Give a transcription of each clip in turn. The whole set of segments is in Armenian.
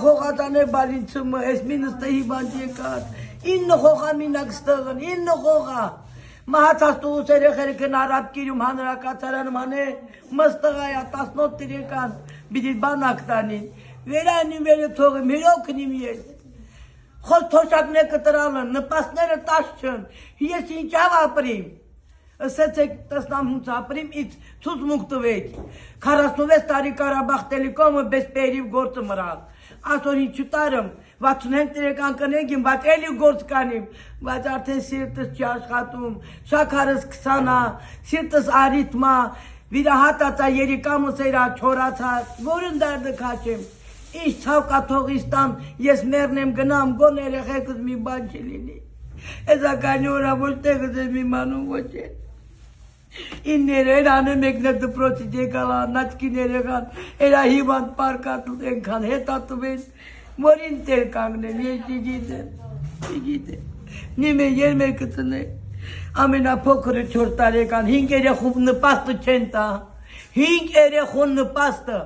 խողատան է բալինցումը, ես մինստը հիվանդ եկած, ինը խողա մինակ ստղն, ինը խողա, մահացած տուղուս երեխեր գնարապ կիրում հանրակացարանում հանե, մստղայա 18 տիրեկան, բիդիտ բանակ տանին, վերանին վերը թողым, հիրոքնիմ ես, խոս թոշակն է կտրալն, նպաստները տաշ չն, ես ինչավ ապրիմ, Սեցեք տեսնամ հունց ապրիմ, ից ցուց մուկ տվեք, 46 տարի Կարաբաղ տելեկոմը բես պերիվ գործը մրալ, ասոր ինչ տարım, 65 տիրեկան կնեգիմ, բայց էլի գործ կանիմ, բայց արդեն սիրտս չի աշխատում, շաքարս 20-ա, սիրտս արիթմա, վիրահատացա երիկամս էրա չորացած, որն դարդը կաչեմ, ինչ ցավ կաթողիստան, ես մերնեմ գնամ, գոն երեխեքս մի բան չի լինի, ես ականի որա ոչ տեղս եմ իմանում ոչ է, Իններ անը մեկնը դպրոցից եկալա, նացկին երեխան, էրա հիվանդ պարկատուտ ենքան հետատվեն, որին տեր կանգնեմ, ես չգիտեմ, նիմե երմերկը տնե, ամենափոքրը 4 տարեկան, 5 երեխում նպաստը չեն տա, 5 երեխուն նպաստը,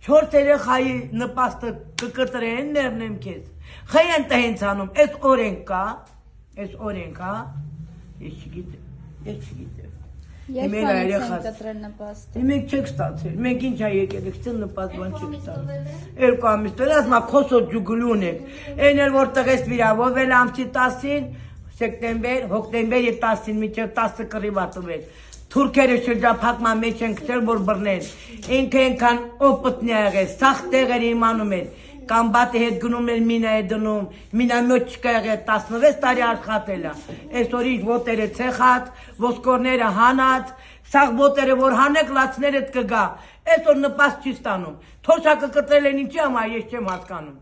4 երեխայի նպաստը կկտրեն ներնեմ քեզ, խեն տհենց անում, ես օրենք կա, ես չգիտեմ, Երբ բանից են կտրել նպաստը։ Մենք չեք ստացել, մենք ինչ է եկել, եք նպաստ բան չեք ստացել։ 2 ամիս տվել, ասմա խոսոտ ջուգլուն եք, են էլ որտեղ ես վիրավորվել ամսի 10-ին, սեկտեմբեր, հոկտեմբերի 10-ին, մինչև 10-ը կռիվա տվել։ Թուրքերը շրջափակման մեջ են գտել, որ բռնեն, ինքը ենքան օպտն է եղել, սաղ տեղեր իմանում էր, Կամբատի հետ գնում էր մինա է դնում, մինամյոտ չկա եղել 16 տարի աշխատել է, այսօր ինչ ոտերը ցեխած, ոսկորները հանած, սաղ ոտերը որ հանեք լացներդ կգա, այսօր նպաստ չի ստանում, թոշակը կտրել են ինչի համար ես չեմ հասկանում,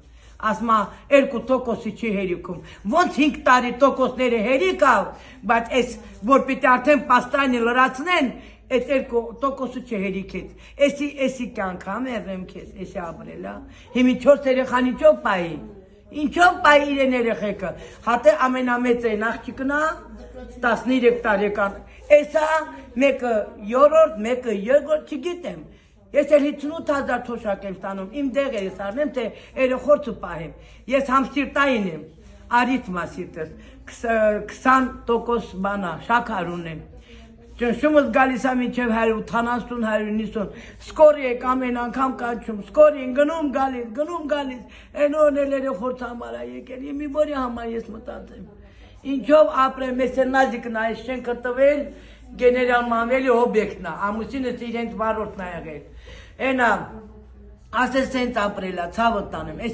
ասմա 2% չի հերիքում, ոնց 5 տարի տոկոսները հերիք ավ, բայց այս որ պիտի արդեն պաստայնի լրացնեն, Այդ 2% չէ հերիքեց, էսի կյանքա մերնեմ քեզ, էսի ապրելա, հիմի 4 երեխան ինչով պայի իրեն երեխեքը, հատե ամենամեծ են աղջիկնա, 13 տարեկան, էսա մեկը 3-րդ, մեկը 2-րդ, չգիտեմ, ես էլ 58,000 թոշակ եմ ստանում, իմ դեղ ես արնեմ, թե երեխորցը պահեմ, ես համսիրտային եմ, արիթմա սիրտս, 20% բանա, շաքար ունեմ, Ճնշումս գալիս է մինչև 180-190, սկորի եք ամեն անգամ կանչում, սկորի են գնում գալիս, են օրնել երեխորց համար է եկել, իմի որի համար ես մտածեմ, ինչով ապրեմ, ես է նազիկն այս շենքը տվել, գեներալ Մանվելի օբյեկտն է, ամուսինս իրենց վարորդն է եղել, ենա, ասես սենց ապրելա, ցավը տանեմ,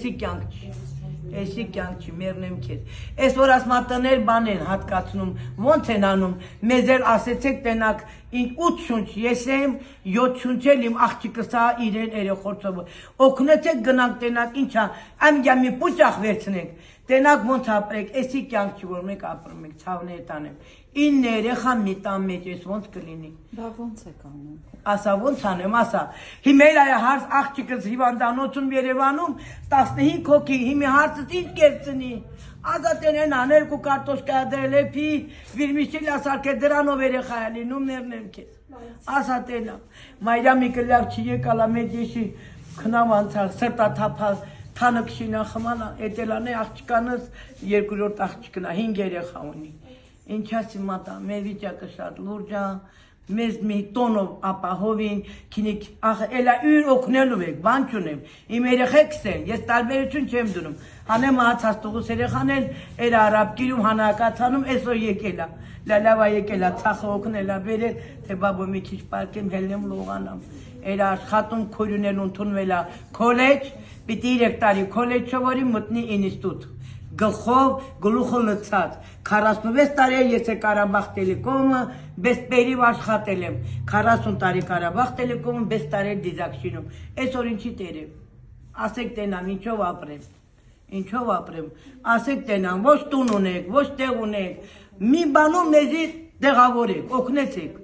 էսի կյանք չի, մերնեմ քեզ, ես որ ասմա տներ բան են հատկացնում, ոնց են անում, մեզ էլ ասեցեք տենակ, 8 շունչ ես եմ, 7 շունչ էլ իմ աղջիկսա իրեն երեխորցովը, օգնեցեք գնանք տենակ, ինչա, ամգյա մի պուճախ վերցնենք, տենակ ոնց ապրեք, էսի կյանք չի, որ մենք ապրում ենք, ցավներ տանեմ, 9 երեխա մի տան մեջ ես ոնց կլինի։ Բա ոնց եք անում։ Ասա ոնց անեմ, ասա, հիմեր այ հարց աղջիկս հիվանդանոցում Երևանում 15 հոգի, հիմի հարցս ինչ կերծնի, ազատեն են աներ 2 կարտոշկա դրել է փի, վիրմիշել ասարկե դրանով երեխա է լինում ներնեմ քեզ, ասատենա, մայրամիկը լավ չի եկալա մեծ եշի քնամ անցալ, սրտա թափալ, թանը կշինա խմանա, էտելան է աղջկանս 2-րդ աղջիկնա, 5 երեխա ունի, ինչաս իմատա, մեր վիճակը շատ լուրջ է, մեզ մի տոնով ապահովին, քինիկ, էլա յուր օգնելու եք, բան չունեմ, իմ երեխեքս են, ես տարբերություն չեմ դնում, հանեմ ահացած տուղուս երեխան են, էր արապ կիրում, հանրակացանում, այսօր եկելա, լալավա եկելա, ցախը օգնելա, վերել, թե բաբո մի քիչ պարկեմ, հելնեմ լողանամ, էր աշխատում քորյուն էլ ընդունվելա քոլեջ, պիտի 3 տարի քոլեջ շովորի մտնի ինստիտուտ, գլխով գլուխը լցած, 46 տարի ես է Կարաբաղ տելեկոմը, բես պերիվ աշխատել եմ, 40 տարի Կարաբաղ տելեկոմը, բես տարի դիզակշինում, այսօր ինչի տերեմ, ասեք տենամ, ինչով ապրեմ, ասեք տենամ, ոչ տուն ունեք, ոչ տեղ ունեք, մի բանում մեզի տեղավորեք, օգնեցեք,